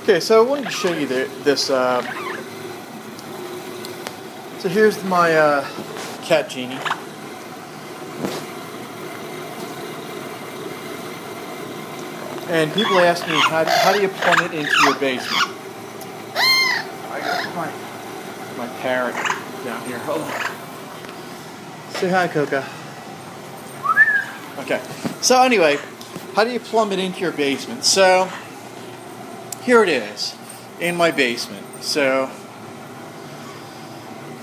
Okay, so I wanted to show you this. So here's my Cat Genie. And people ask me, how do you plumb it into your basement? I got my parrot down here. Hold on. Say hi, Coca. Okay. So anyway, how do you plumb it into your basement? So here it is in my basement. So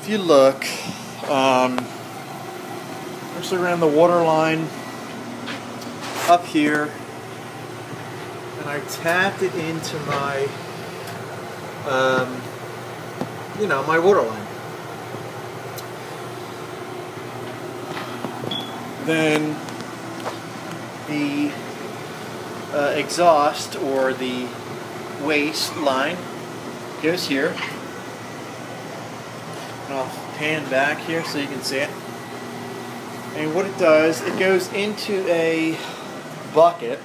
if you look, actually ran the water line up here, and I tapped it into my, my water line. Then the exhaust or the waste line goes here. And I'll pan back here so you can see it. And what it does, it goes into a bucket.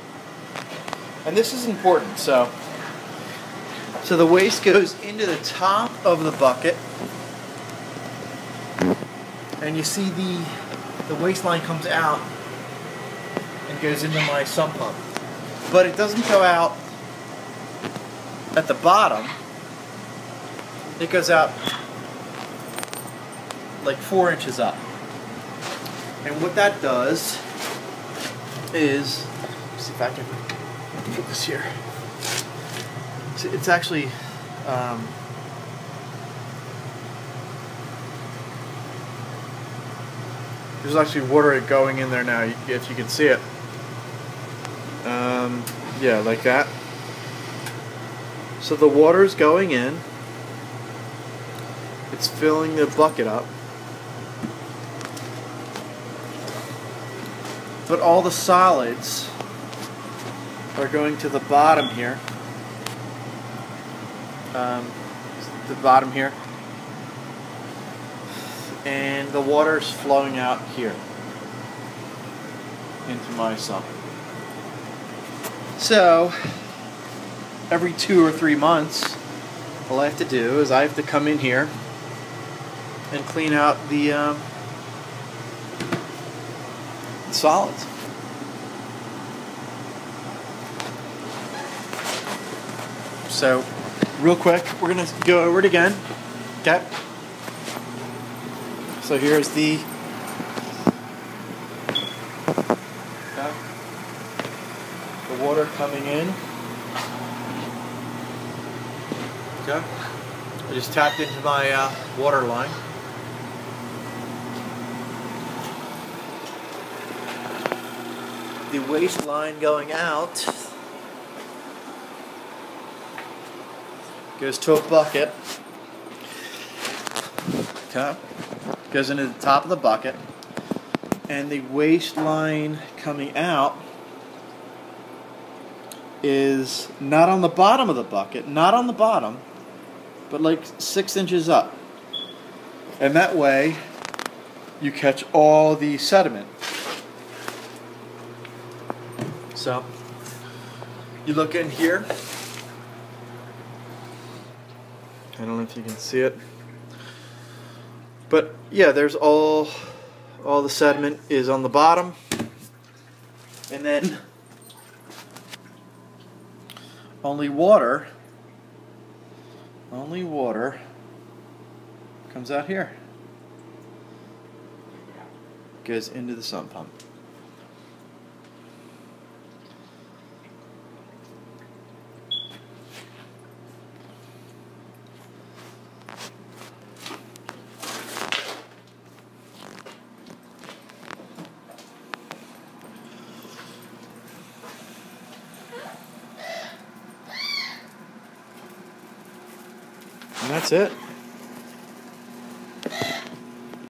And this is important. So the waste goes into the top of the bucket. And you see the waste line comes out and goes into my sump pump. But it doesn't go out at the bottom. It goes out like 4 inches up. And what that does is, let's see if I can put this here. It's actually there's actually water going in there now, if you can see it. Yeah, like that. So the water's going in. It's filling the bucket up. But all the solids are going to the bottom here. The bottom here. And the water's flowing out here into my sump. So every 2 or 3 months, all I have to do is I have to come in here and clean out the solids. So real quick, we're going to go over it again. Okay. So here's the water coming in. Okay. I just tapped into my water line. The waste line going out goes to a bucket. Okay. Goes into the top of the bucket, and the waste line coming out is not on the bottom of the bucket, not on the bottom, but like 6 inches up. And that way you catch all the sediment. So you look in here. I don't know if you can see it. But yeah, there's all the sediment is on the bottom, and then only water comes out here, goes into the sump pump. And that's it.